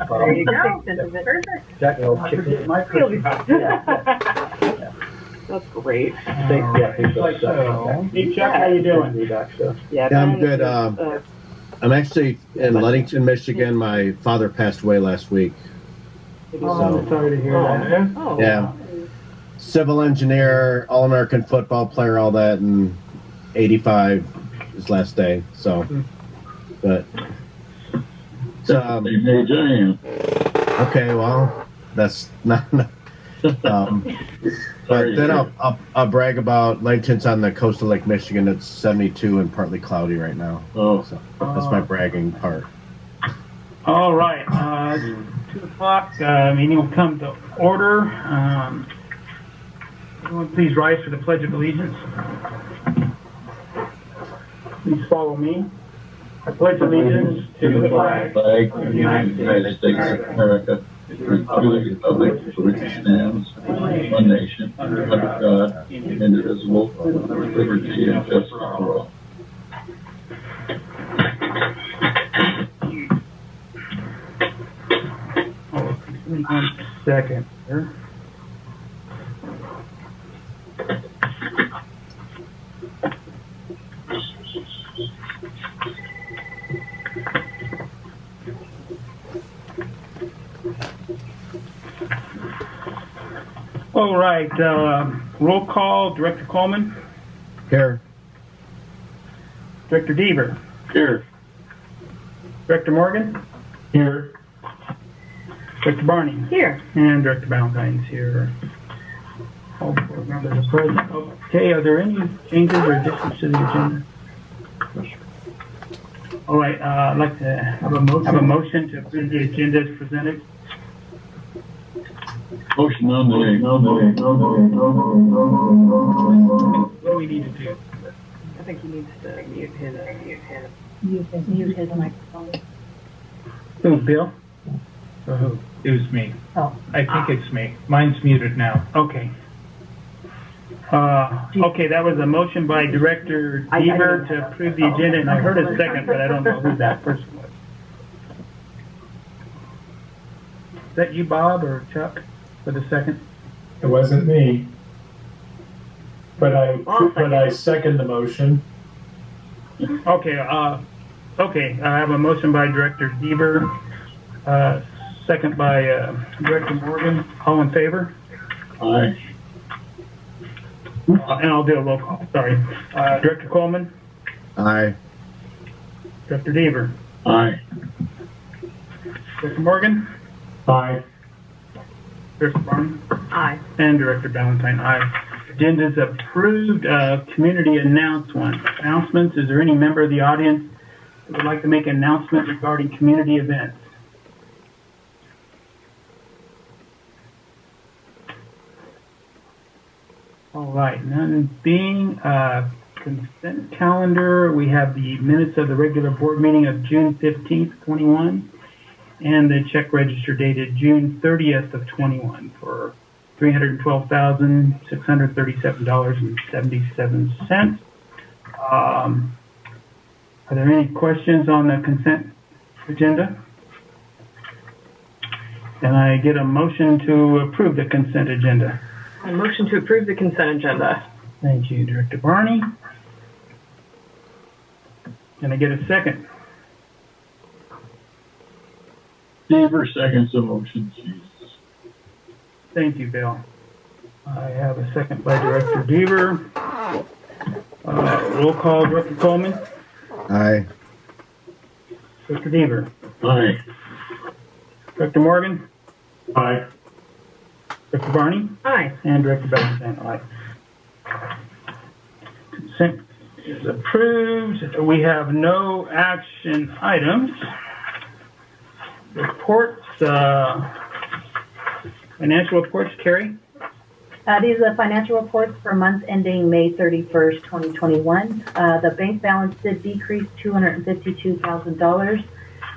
There you go. Perfect. Jack will kick it. My That's great. Hey, Chuck, how you doing? Yeah, I'm good. I'm actually in Ludington, Michigan. My father passed away last week. I'm sorry to hear that. Oh. Yeah. Civil engineer, All-American football player, all that, and 85 his last day. So, but okay, well, that's not. But then I'll brag about Ludington's on the coast of Lake Michigan. It's 72 and partly cloudy right now. Oh, so that's my bragging part. All right, 2 o'clock. Meeting will come to order. Everyone, please rise for the Pledge of Allegiance. Please follow me. I pledge allegiance to the flag of the United States of America, and to the republic for which it stands, one nation, under God, indivisible, with liberty and justice for all. One second here. All right, roll call. Director Coleman. Here. Director Deaver. Here. Director Morgan. Here. Director Barney. Here. And Director Valentine's here. All board members are present. Okay, are there any changes or additions to the agenda? All right, I'd like to have a motion to approve the agenda as presented. Motion on the What do we need to do? I think he needs to mute his microphone. Who, Bill? For who? It was me. Oh. I think it's me. Mine's muted now. Okay. Okay, that was a motion by Director Deaver to approve the agenda, and I heard a second, but I don't know who that person was. Is that you, Bob, or Chuck, for the second? It wasn't me, but I second the motion. Okay, okay, I have a motion by Director Deaver, second by Director Morgan. All in favor? Aye. And I'll do a roll call, sorry. Director Coleman? Aye. Director Deaver? Aye. Director Morgan? Aye. Director Barney? Aye. And Director Valentine, aye. Agenda is approved. Community announcements. Is there any member of the audience that would like to make an announcement regarding community events? All right, none being. Consent calendar, we have the minutes of the regular board meeting of June 15th, 21, and the check register dated June 30th of 21 for $312,637.77. Are there any questions on the consent agenda? Can I get a motion to approve the consent agenda? A motion to approve the consent agenda. Thank you, Director Barney. Can I get a second? Deaver seconds the motion, Jesus. Thank you, Bill. I have a second by Director Deaver. Roll call, Director Coleman. Aye. Director Deaver. Aye. Director Morgan. Aye. Director Barney. Aye. And Director Valentine, aye. Consent is approved. We have no action items. Reports, financial reports, Carrie? These are the financial reports for months ending May 31st, 2021. The bank balance did decrease $252,000.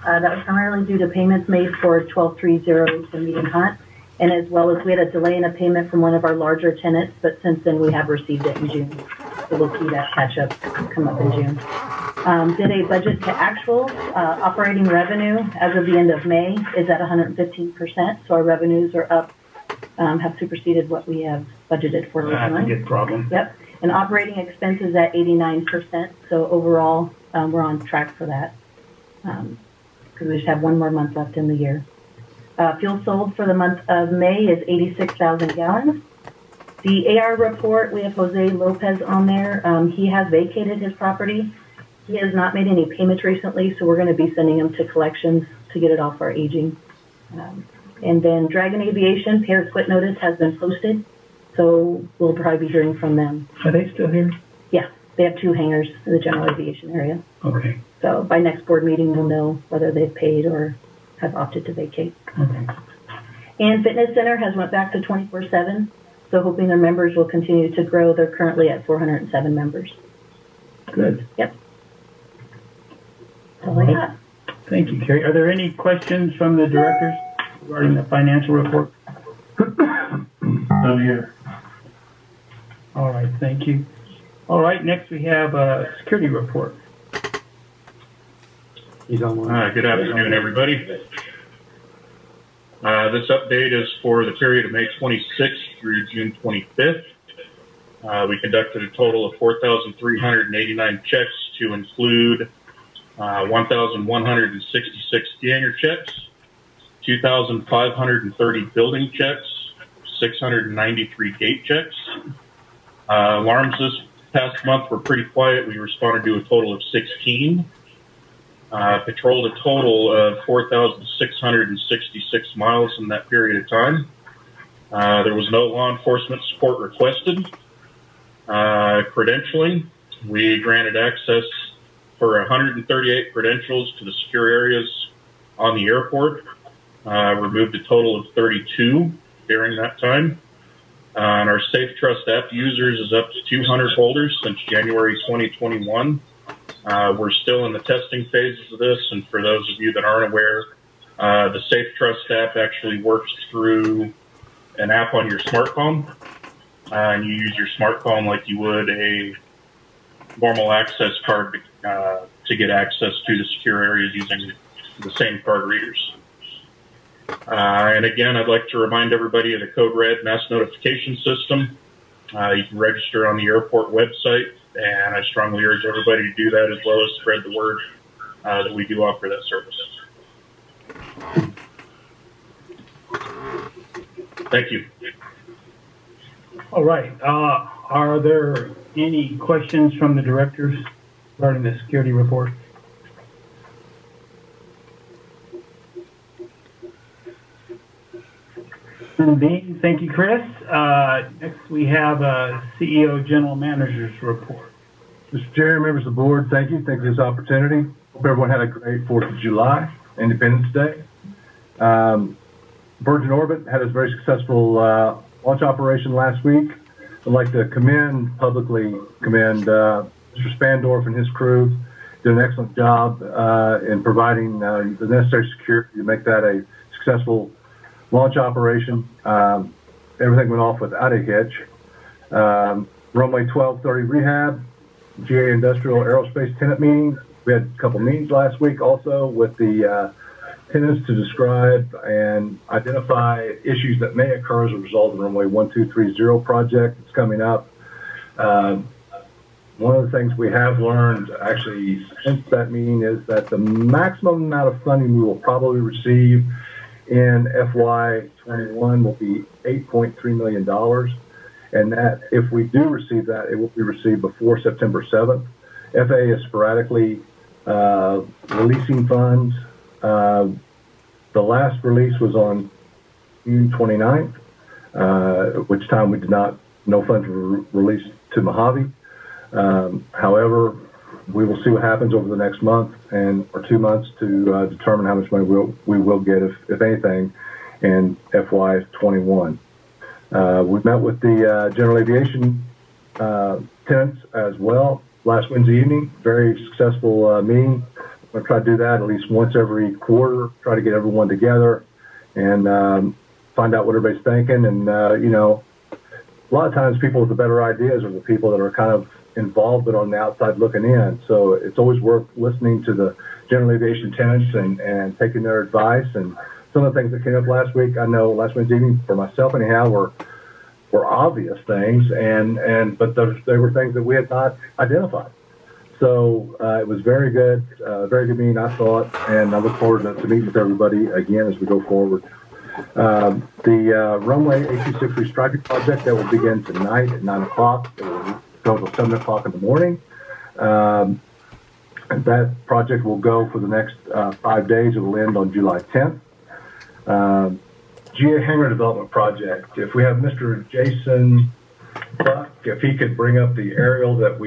That was primarily due to payments made for 1230 to Mead and Hunt, and as well as we had a delay in a payment from one of our larger tenants, but since then we have received it in June. So we'll see that catch up come up in June. Did a budget to actual. Operating revenue as of the end of May is at 115%, so our revenues are up, have superseded what we have budgeted for That's a originally. good problem. Yep, and operating expenses at 89%, so overall, we're on track for that. Because we just have one more month left in the year. Fuel sold for the month of May is 86,000 gallons. The AR report, we have Jose Lopez on there. He has vacated his property. He has not made any payments recently, so we're going to be sending him to collections to get it off our aging. And then Dragon Aviation, pay or quit notice has been posted, so we'll probably be hearing from them. Are they still here? Yeah, they have 2 hangars in the general aviation area. Okay. So by next board meeting, we'll know whether they've paid or have opted to vacate. Okay. And Fitness Center has went back to 24/7, so hoping their members will continue to grow. They're currently at 407 members. Good. Yep. That's all I got. Thank you, Carrie. Are there any questions from the directors regarding the financial report? I'm here. All right, thank you. All right, next we have a security report. He's on one. Good afternoon, everybody. This update is for the period of May 26th through June 25th. We conducted a total of 4,389 checks to include 1,166 scanner checks, 2,530 building checks, 693 gate checks. Alarms this past month were pretty quiet. We responded to a total of 16. Patrolled a total of 4,666 miles in that period of time. There was no law enforcement support requested. Credentialing, we granted access for 138 credentials to the secure areas on the airport. Removed a total of 32 during that time. And our Safe Trust app users is up to 200 holders since January 2021. We're still in the testing phases of this, and for those of you that aren't aware, the Safe Trust app actually works through an app on your smartphone, and you use your smartphone like you would a normal access card to get access to the secure areas using the same card readers. And again, I'd like to remind everybody of the Code Red mass notification system. You can register on the airport website, and I strongly urge everybody to do that, as well as spread the word that we do offer that service. Thank you. All right. Are there any questions from the directors regarding the security report? Indeed. Thank you, Chris. Next, we have a CEO General Manager's report. Mr. Chair, members of the board, thank you. Thank you for this opportunity. Hope everyone had a great 4th of July, Independence Day. Virgin Orbit had a very successful launch operation last week. I'd like to publicly commend Mr. Spandorf and his crew. Did an excellent job in providing the necessary security to make that a successful launch operation. Everything went off without a hitch. Runway 1230 rehab, GA Industrial Aerospace tenant meeting. We had a couple meetings last week also with the tenants to describe and identify issues that may occur as a result of the Runway 1230 project that's coming up. One of the things we have learned actually since that meeting is that the maximum amount of funding we will probably receive in FY21 will be $8.3 million. And that if we do receive that, it will be received before September 7th. FAA is sporadically releasing funds. The last release was on June 29th, at which time no funds were released to Mojave. However, we will see what happens over the next month or 2 months to determine how much money we will get, if anything, in FY21. We met with the general aviation tenants as well last Wednesday evening. Very successful meeting. I'm going to try to do that at least once every quarter, try to get everyone together and find out what everybody's thinking. And, a lot of times people with the better ideas are the people that are kind of involved, but on the outside looking in. So it's always worth listening to the general aviation tenants and taking their advice. And some of the things that came up last week, I know last Wednesday evening for myself anyhow, were obvious things, but they were things that we had not identified. So it was very good meeting, I thought, and I look forward to meeting with everybody again as we go forward. The runway 826 restriping project that will begin tonight at 9 o'clock. It will go till 7 o'clock in the morning. And that project will go for the next 5 days. It will end on July 10th. GA hangar development project. If we have Mr. Jason Buck, if he could bring up the aerial that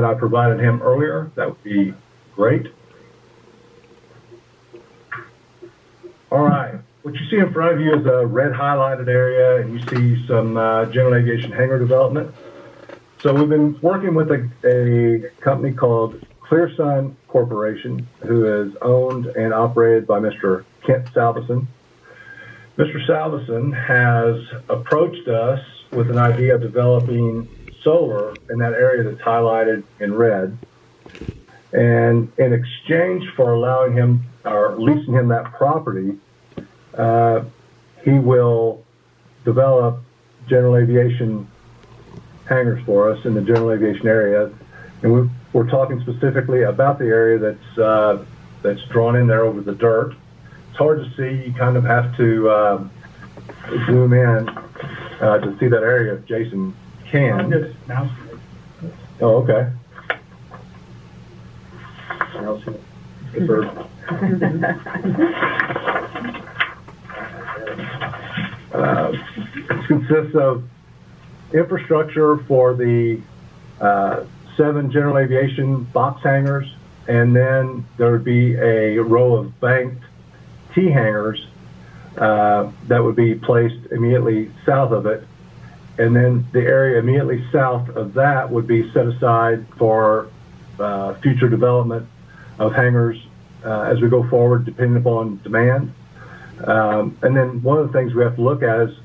I provided him earlier, that would be great. All right, what you see in front of you is a red highlighted area, and you see some general aviation hangar development. So we've been working with a company called ClearSun Corporation, who is owned and operated by Mr. Kent Salveson. Mr. Salveson has approached us with an idea of developing solar in that area that's highlighted in red. And in exchange for allowing him or leasing him that property, he will develop general aviation hangars for us in the general aviation area. And we're talking specifically about the area that's drawn in there over the dirt. It's hard to see. You kind of have to zoom in to see that area if Jason can. Oh, okay. It consists of infrastructure for the 7 general aviation box hangars, and then there would be a row of banked T hangars that would be placed immediately south of it. And then the area immediately south of that would be set aside for future development of hangars as we go forward, depending upon demand. And then one of the things we have to look at is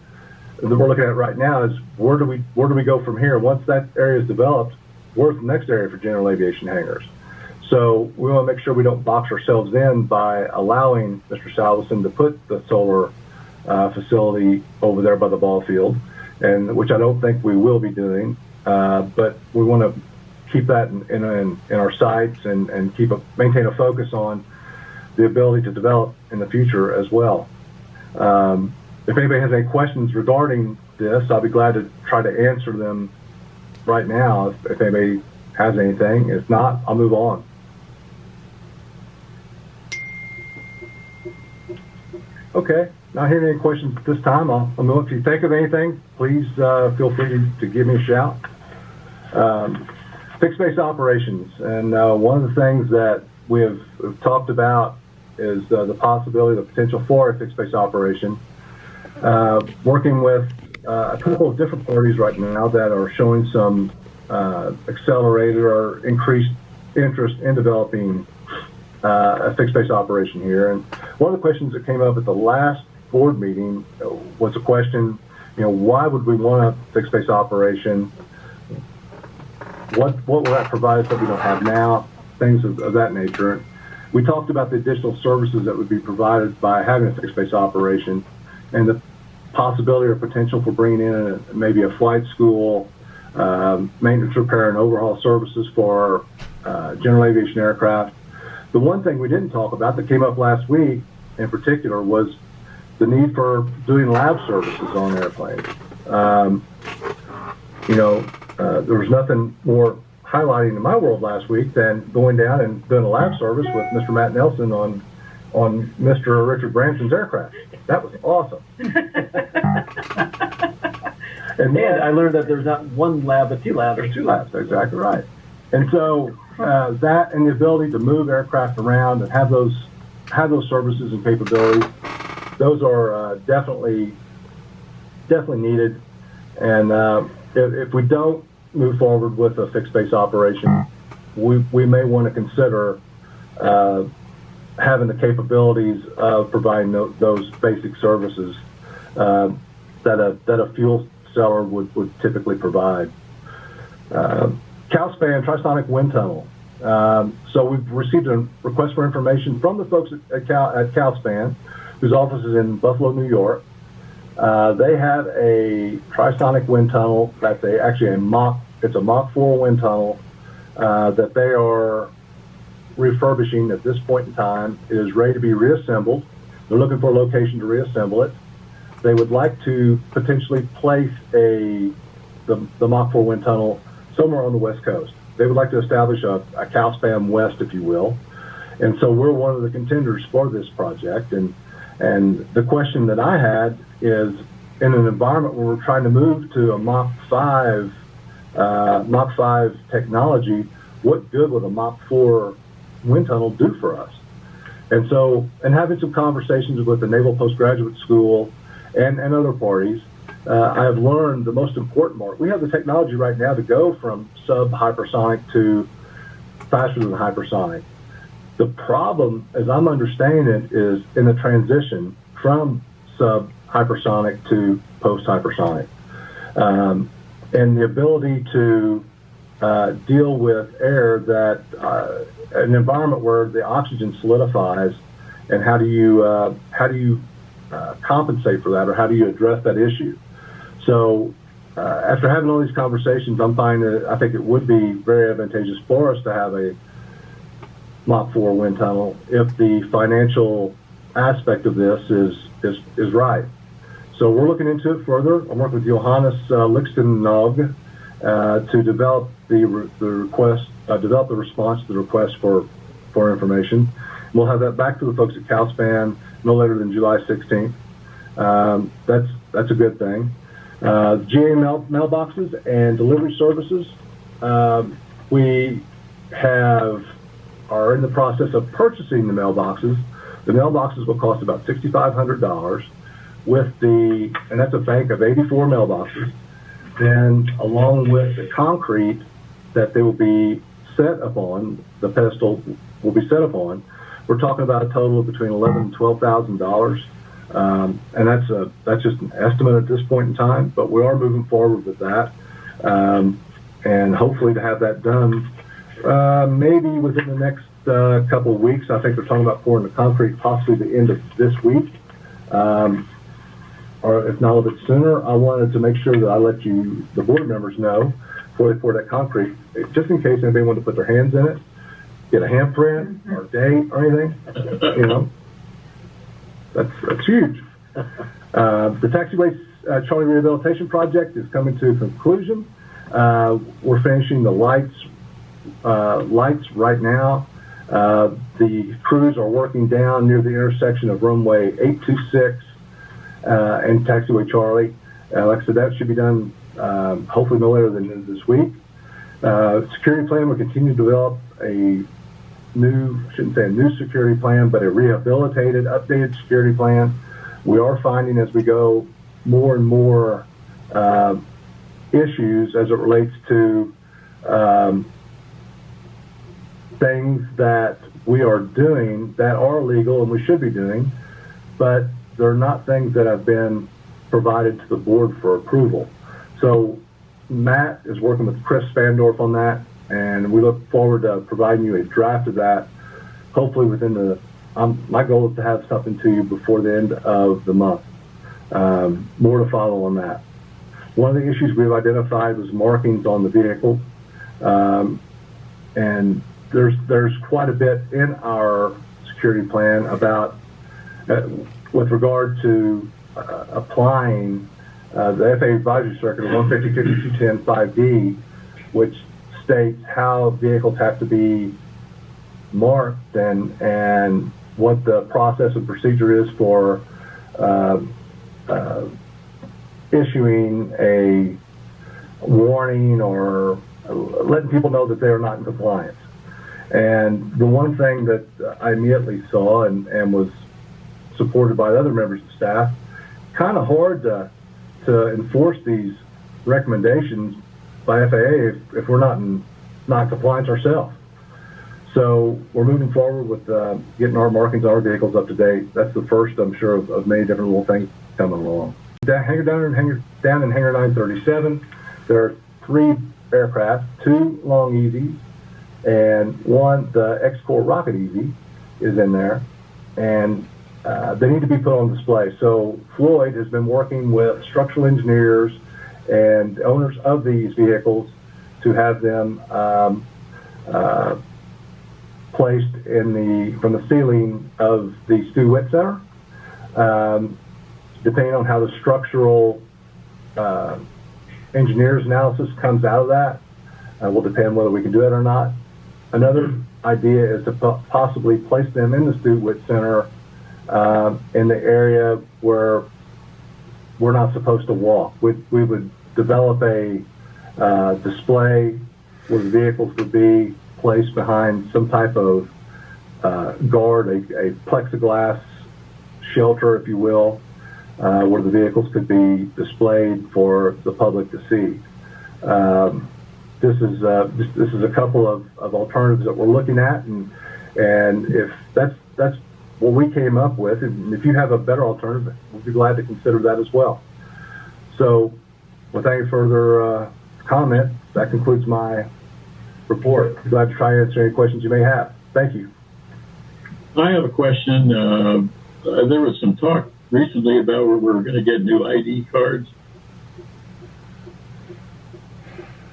that we're looking at right now is where do we go from here? Once that area is developed, where's the next area for general aviation hangars? So we want to make sure we don't box ourselves in by allowing Mr. Salveson to put the solar facility over there by the ball field, and which I don't think we will be doing. But we want to keep that in our sights and maintain a focus on the ability to develop in the future as well. If anybody has any questions regarding this, I'll be glad to try to answer them right now if anybody has anything. If not, I'll move on. Okay, not hearing any questions at this time. I'll move. If you think of anything, please feel free to give me a shout. Fixed base operations, and one of the things that we have talked about is the possibility, the potential for a fixed base operation. Working with a couple of different parties right now that are showing some accelerated or increased interest in developing a fixed base operation here. And one of the questions that came up at the last board meeting was a question, why would we want a fixed base operation? What will that provide us that we don't have now? Things of that nature. We talked about the additional services that would be provided by having a fixed base operation, and the possibility or potential for bringing in maybe a flight school, maintenance, repair, and overhaul services for general aviation aircraft. The one thing we didn't talk about that came up last week in particular was the need for doing lab services on airplanes. There was nothing more highlighting in my world last week than going down and doing a lab service with Mr. Matt Nelson on Mr. Richard Branson's aircraft. That was awesome. And I learned that there's not one lab, but 2 labs. There's 2 labs, exactly right. And so that and the ability to move aircraft around and have those services and capabilities, those are definitely needed. And if we don't move forward with a fixed base operation, we may want to consider having the capabilities of providing those basic services that a fuel seller would typically provide. CalSpan Trisonic Wind Tunnel. So we've received a request for information from the folks at CalSpan, whose office is in Buffalo, New York. They have a trisonic wind tunnel that's actually a Mach 4 wind tunnel that they are refurbishing at this point in time. It is ready to be reassembled. They're looking for a location to reassemble it. They would like to potentially place the Mach 4 wind tunnel somewhere on the West Coast. They would like to establish a CalSpan West, if you will. And so we're one of the contenders for this project. And the question that I had is, in an environment where we're trying to move to a Mach 5 technology, what good would a Mach 4 wind tunnel do for us? And so, and having some conversations with the Naval Postgraduate School and other parties, I have learned the most important part. We have the technology right now to go from sub-hypersonic to faster than hypersonic. The problem, as I'm understanding it, is in the transition from sub-hypersonic to post-hypersonic. And the ability to deal with air that, an environment where the oxygen solidifies, and how do you compensate for that, or how do you address that issue? So after having all these conversations, I'm finding that I think it would be very advantageous for us to have a Mach 4 wind tunnel if the financial aspect of this is right. So we're looking into it further. I'm working with Johannes Lichtennog to develop the request, develop the response to the request for information. We'll have that back to the folks at CalSpan no later than July 16th. That's a good thing. GA mailboxes and delivery services. We are in the process of purchasing the mailboxes. The mailboxes will cost about $6,500 and that's a bank of 84 mailboxes. Then along with the concrete that they will be set upon, the pedestal will be set upon, we're talking about a total of between $11,000 and $12,000. And that's just an estimate at this point in time, but we are moving forward with that. And hopefully to have that done maybe within the next couple of weeks. I think they're talking about pouring the concrete possibly the end of this week, or if not a little bit sooner. I wanted to make sure that I let the board members know before they pour that concrete, just in case anybody wanted to put their hands in it, get a handprint or date or anything, That's huge. The taxiway Charlie Rehabilitation Project is coming to a conclusion. We're finishing the lights right now. The crews are working down near the intersection of runway 826 and taxiway Charlie. Like I said, that should be done hopefully no later than this week. Security plan, we'll continue to develop I shouldn't say a new security plan, but a rehabilitated, updated security plan. We are finding as we go more and more issues as it relates to things that we are doing that are legal and we should be doing, but they're not things that have been provided to the board for approval. So Matt is working with Chris Spandorf on that, and we look forward to providing you a draft of that, hopefully within my goal is to have something to you before the end of the month. More to follow on that. One of the issues we've identified was markings on the vehicle. And there's quite a bit in our security plan about, with regard to applying the FAA Advisory Circular 150-5210-5D, which states how vehicles have to be marked and what the process and procedure is for issuing a warning or letting people know that they are not in compliance. And the one thing that I immediately saw and was supported by other members of staff, kind of hard to enforce these recommendations by FAA if we're not in compliance ourselves. So we're moving forward with getting our markings on our vehicles up to date. That's the first, I'm sure, of many different little things coming along. Hangar down in Hangar 937, there are 3 aircraft, 2 Long Easies, and the X-Core Rocket Easy is in there, and they need to be put on display. So Floyd has been working with structural engineers and owners of these vehicles to have them placed from the ceiling of the Stu Witt Center. Depending on how the structural engineers analysis comes out of that, will depend whether we can do it or not. Another idea is to possibly place them in the Stu Witt Center in the area where we're not supposed to walk. We would develop a display where the vehicles would be placed behind some type of guard, a plexiglass shelter, if you will, where the vehicles could be displayed for the public to see. This is a couple of alternatives that we're looking at, and if that's what we came up with, and if you have a better alternative, we'd be glad to consider that as well. So, without any further comment, that concludes my report. Glad to try to answer any questions you may have. Thank you. I have a question. There was some talk recently about where we're going to get new ID cards.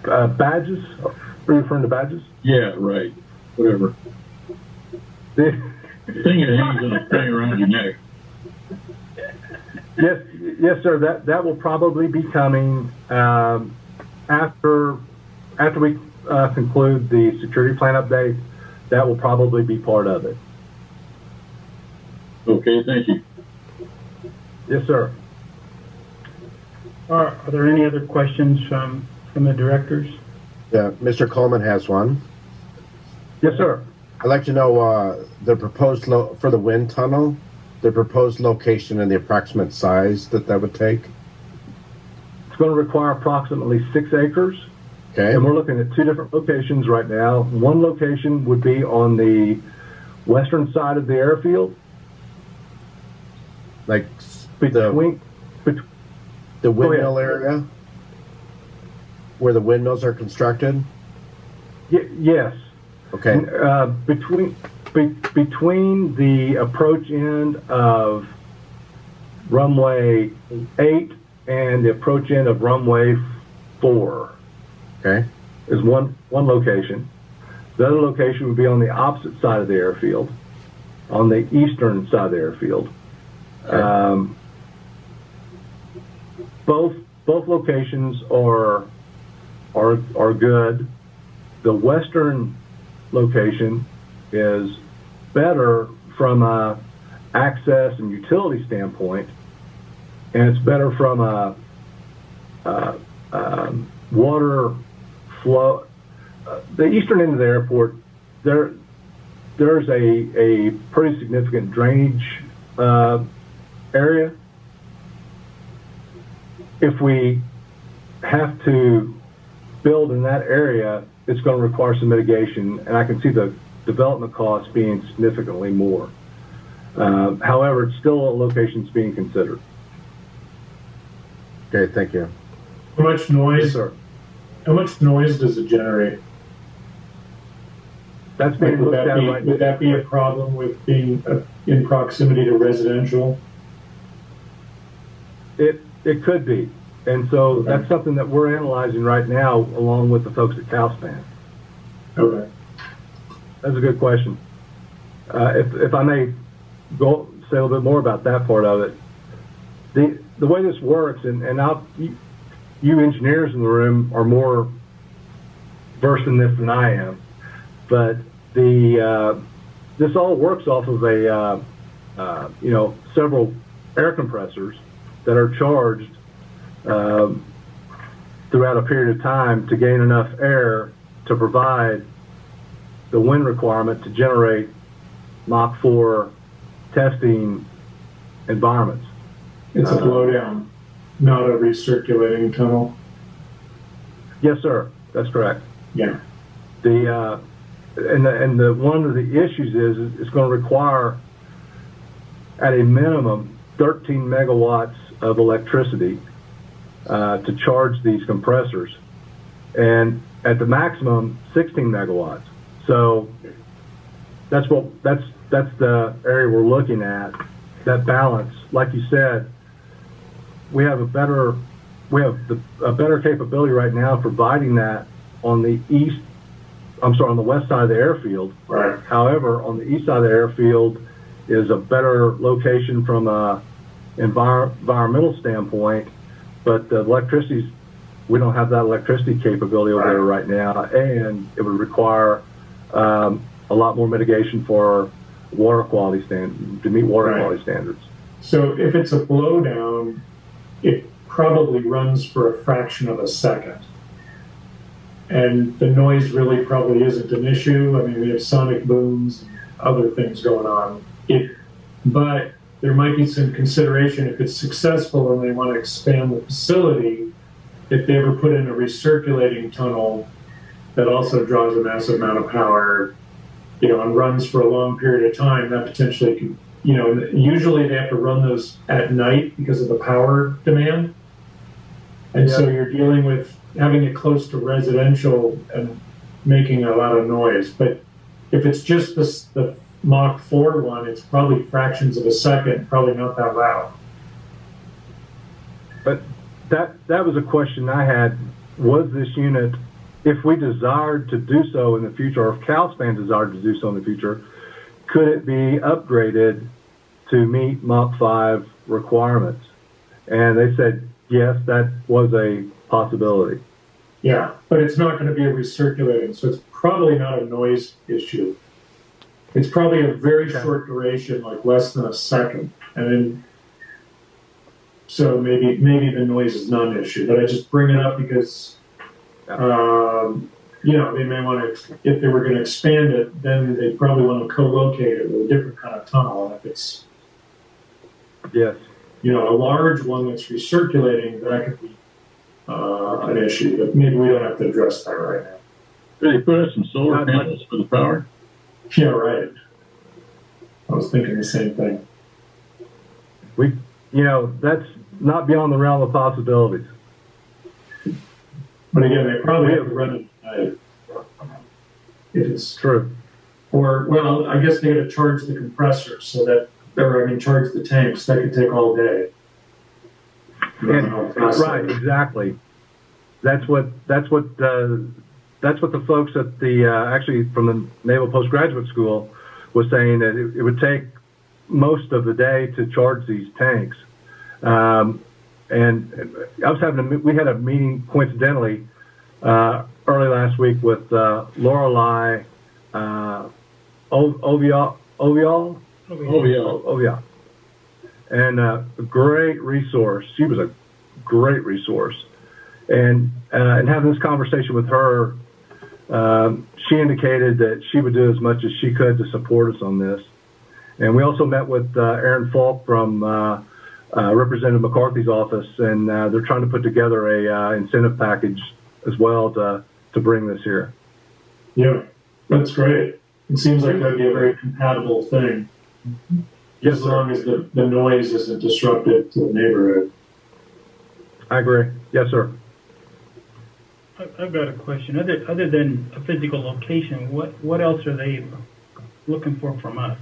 Badges? Are you referring to badges? Yeah, right. Whatever. The thing that hangs on a thing around your neck. Yes, sir. That will probably be coming after we conclude the security plan update. That will probably be part of it. Okay, thank you. Yes, sir. Are there any other questions from the directors? Yeah, Mr. Coleman has one. Yes, sir. I'd like to know the proposed for the wind tunnel, the proposed location and the approximate size that would take. It's going to require approximately 6 acres. Okay. And we're looking at 2 different locations right now. One location would be on the western side of the airfield. Like between the windmill area? Where the windmills are constructed? Yes. Okay. Between the approach end of runway 8 and the approach end of runway 4. Okay. Is one location. The other location would be on the opposite side of the airfield, on the eastern side of the airfield. Okay. Both locations are good. The western location is better from a access and utility standpoint, and it's better from a water flow. The eastern end of the airport, there's a pretty significant drainage area. If we have to build in that area, it's going to require some mitigation, and I can see the development costs being significantly more. However, it's still a location that's being considered. Okay, thank you. How much noise? Yes, sir. How much noise does it generate? That's being looked at right now. Would that be a problem with being in proximity to residential? It could be. And so that's something that we're analyzing right now along with the folks at CalSpan. Okay. That's a good question. If I may go say a little bit more about that part of it. The way this works, and you engineers in the room are more versed in this than I am, but this all works off of several air compressors that are charged throughout a period of time to gain enough air to provide the wind requirement to generate Mach 4 testing environments. It's a blowdown, not a recirculating tunnel. Yes, sir. That's correct. Yeah. And one of the issues is it's going to require, at a minimum, 13 megawatts of electricity to charge these compressors. and at the maximum 16 megawatts. So that's the area we're looking at, that balance. Like you said, we have a better capability right now of providing that on the on the west side of the airfield. Right. However, on the east side of the airfield is a better location from a environmental standpoint, but the we don't have that electricity capability over there right now, and it would require a lot more mitigation for water quality to meet water quality standards. So if it's a blowdown, it probably runs for a fraction of a second. And the noise really probably isn't an issue. I mean, we have sonic booms and other things going on. But there might be some consideration if it's successful and they want to expand the facility, if they ever put in a recirculating tunnel that also draws a massive amount of power, and runs for a long period of time, that potentially could, usually they have to run those at night because of the power demand. And so you're dealing with having it close to residential and making a lot of noise. But if it's just the Mach 4 one, it's probably fractions of a second, probably not that loud. But that was a question I had. Was this unit, if we desired to do so in the future, or if CalSpan desired to do so in the future, could it be upgraded to meet Mach 5 requirements? And they said, yes, that was a possibility. Yeah, but it's not going to be a recirculating, so it's probably not a noise issue. It's probably a very short duration, like less than a second. And then, so maybe the noise is not an issue, but I just bring it up because, they may want to, if they were going to expand it, then they probably want to co-locate it with a different kind of tunnel. And if it's, a large one that's recirculating, that could be an issue, but maybe we don't have to address that right now. They put up some solar panels for the power. Yeah, right. I was thinking the same thing. That's not beyond the realm of possibilities. But again, they probably have to run it at night. If it's true. Or, well, I guess they got to charge the compressor charge the tanks. That could take all day. Right, exactly. That's what the folks at the actually from the Naval Postgraduate School was saying, that it would take most of the day to charge these tanks. And I was we had a meeting coincidentally early last week with Lorelei Ovial, and a great resource. She was a great resource. And having this conversation with her, she indicated that she would do as much as she could to support us on this. And we also met with Aaron Falk from Representative McCarthy's office, and they're trying to put together a incentive package as well to bring this here. Yeah, that's great. It seems like that'd be a very compatible thing. Yes, as long as the noise isn't disruptive to the neighborhood. I agree. Yes, sir. I've got a question. Other than a physical location, what else are they looking for from us?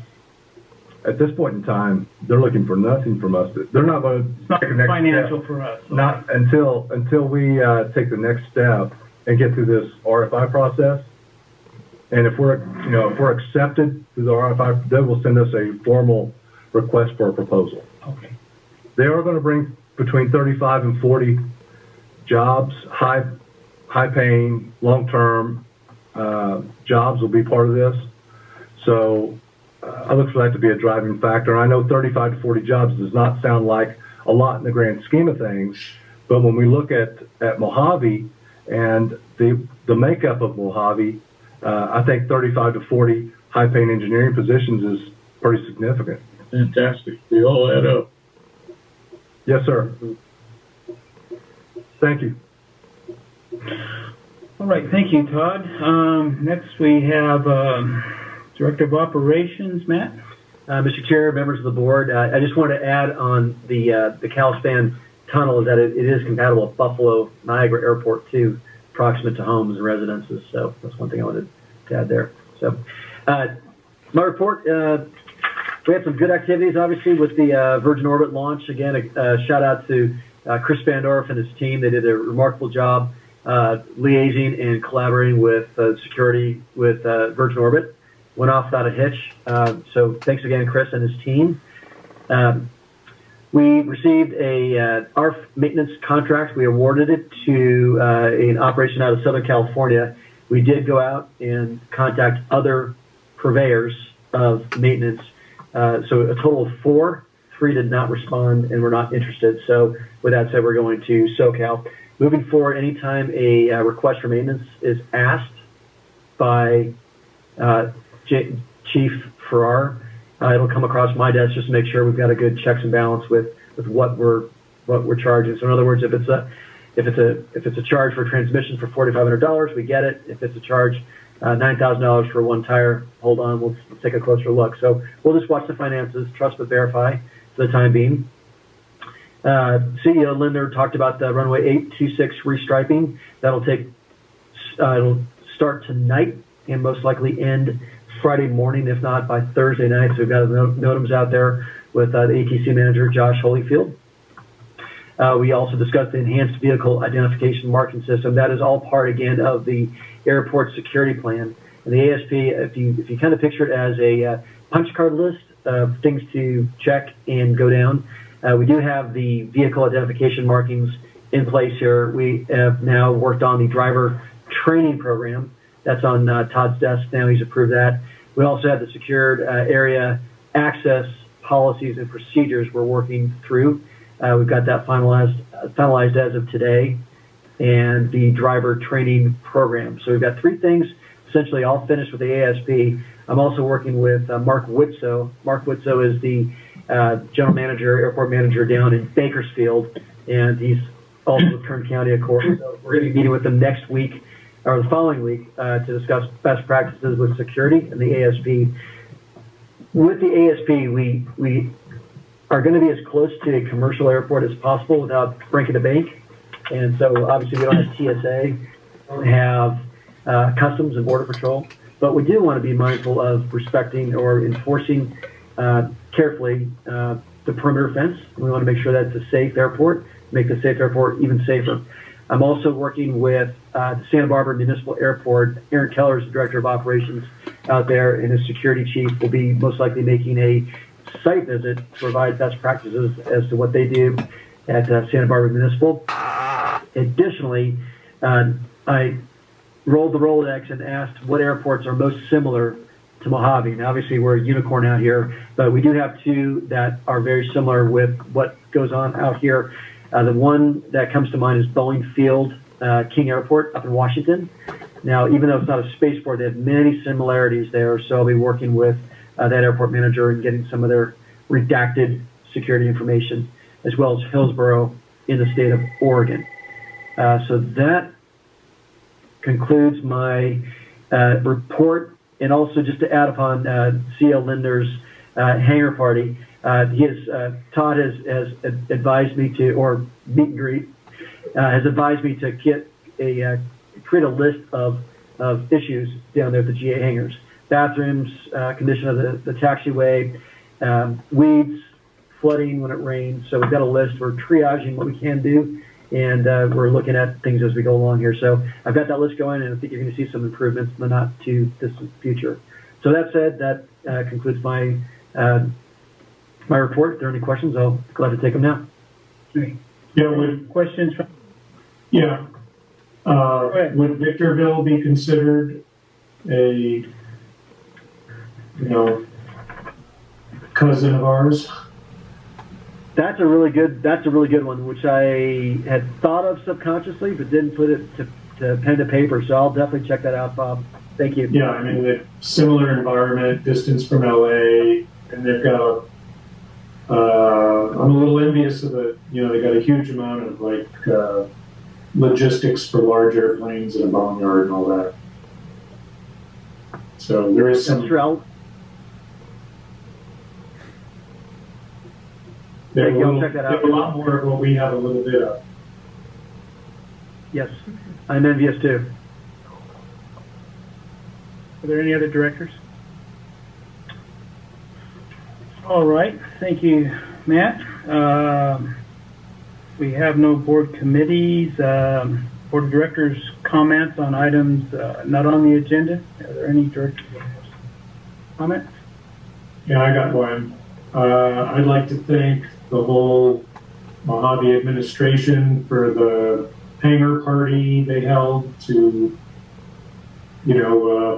At this point in time, they're looking for nothing from us. They're not going to. It's not financial for us. Okay. Not until we take the next step and get through this RFI process. And if we're accepted through the RFI, they will send us a formal request for a proposal. Okay. They are going to bring between 35 and 40 jobs, high-paying, long-term jobs will be part of this. So I look for that to be a driving factor. I know 35 to 40 jobs does not sound like a lot in the grand scheme of things, but when we look at Mojave and the makeup of Mojave, I think 35 to 40 high-paying engineering positions is pretty significant. Fantastic. They all add up. Yes, sir. Thank you. All right. Thank you, Todd. Next, we have Director of Operations, Matt. Mr. Chair, members of the board, I just want to add on the CalSpan tunnel is that it is compatible with Buffalo Niagara Airport too. proximate to homes and residences. So that's one thing I wanted to add there. So my report, we had some good activities, obviously, with the Virgin Orbit launch. Again, a shout out to Chris Vandorf and his team. They did a remarkable job liaising and collaborating with security with Virgin Orbit. Went off without a hitch. So thanks again, Chris and his team. We received a ARF maintenance contract. We awarded it to an operation out of Southern California. We did go out and contact other purveyors of maintenance. So a total of 4. 3 did not respond and were not interested. So with that said, we're going to SoCal. Moving forward, anytime a request for maintenance is asked by Chief Farrar, it'll come across my desk just to make sure we've got a good checks and balance with what we're charging. So in other words, if it's a charge for transmission for $4,500, we get it. If it's a charge $9,000 for one tire, hold on, we'll take a closer look. So we'll just watch the finances, trust but verify for the time being. CEO Linder talked about the runway 826 restriping. It'll start tonight and most likely end Friday morning, if not by Thursday night. So we've got NOTAMs out there with the ATC manager, Josh Holyfield. We also discussed the enhanced vehicle identification marking system. That is all part, again, of the airport security plan. And the ASP, if you kind of picture it as a punch card list of things to check and go down, we do have the vehicle identification markings in place here. We have now worked on the driver training program. That's on Todd's desk now. He's approved that. We also have the secured area access policies and procedures we're working through. We've got that finalized as of today, and the driver training program. So we've got 3 things essentially all finished with the ASP. I'm also working with Mark Whitsoe. Mark Whitsoe is the general manager, airport manager down in Bakersfield, and he's also with Kern County, of course. So we're going to be meeting with them next week or the following week to discuss best practices with security and the ASP. With the ASP, we are going to be as close to a commercial airport as possible without breaking the bank. And so obviously we don't have TSA, we don't have Customs and Border Patrol, but we do want to be mindful of respecting or enforcing carefully the perimeter fence. We want to make sure that it's a safe airport, make the safe airport even safer. I'm also working with the Santa Barbara Municipal Airport. Aaron Keller is the Director of Operations out there, and his security chief will be most likely making a site visit to provide best practices as to what they do at Santa Barbara Municipal. Additionally, I rolled the Rolodex and asked what airports are most similar to Mojave. Now, obviously, we're a unicorn out here, but we do have 2 that are very similar with what goes on out here. The one that comes to mind is Boeing Field King Airport up in Washington. Now, even though it's not a spaceport, they have many similarities there, so I'll be working with that airport manager and getting some of their redacted security information, as well as Hillsborough in the state of Oregon. So that concludes my report. And also just to add upon CL Linder's hangar party, Todd has advised me to, or meet and greet, has advised me to create a list of issues down there at the GA hangars. Bathrooms, condition of the taxiway, weeds, flooding when it rains. So we've got a list. We're triaging what we can do, and we're looking at things as we go along here. So I've got that list going, and I think you're going to see some improvements in the not too distant future. So that said, that concludes my my report. If there are any questions, I'll be glad to take them now. Yeah, Questions from? yeah. Would Victorville be considered a, cousin of ours? That's a really good one, which I had thought of subconsciously, but didn't put it to pen to paper. So I'll definitely check that out, Bob. Thank you. Yeah, I mean, the similar environment, distance from LA, and they've got I'm a little envious of they got a huge amount of logistics for large airplanes and a boneyard and all that. So there is some. They have a lot more of what we have a little bit of. Yes, I'm envious too. Are there any other directors? All right, thank you, Matt. We have no board committees. Board of directors comments on items not on the agenda. Are there any directors that have comments? Yeah, I got one. I'd like to thank the whole Mojave administration for the hangar party they held to,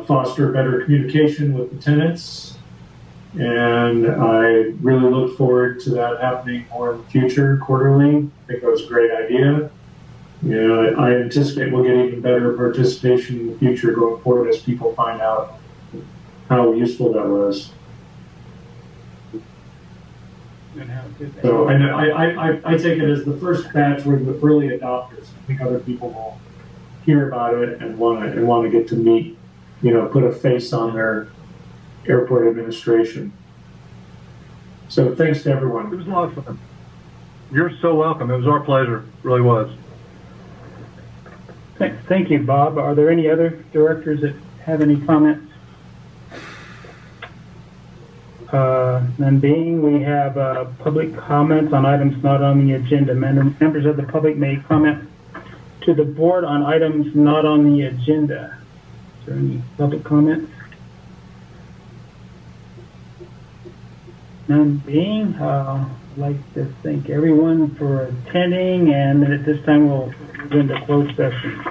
foster better communication with the tenants. And I really look forward to that happening more in the future, quarterly. I think that was a great idea. I anticipate we'll get even better participation in the future going forward as people find out how useful that was. And how good they So I take it as the first batch were the early adopters. I think other people will hear about it and want to get to meet, put a face on their airport administration. So thanks to It everyone. was a lot of fun. You're so welcome. It was our pleasure. It really was. Thank you, Bob. Are there any other directors that have any comments? None being, we have public comments on items not on the agenda. Members of the public may comment to the board on items not on the agenda. Is there any public comments? None being, I'd like to thank everyone for attending, and at this time we'll move into closed session.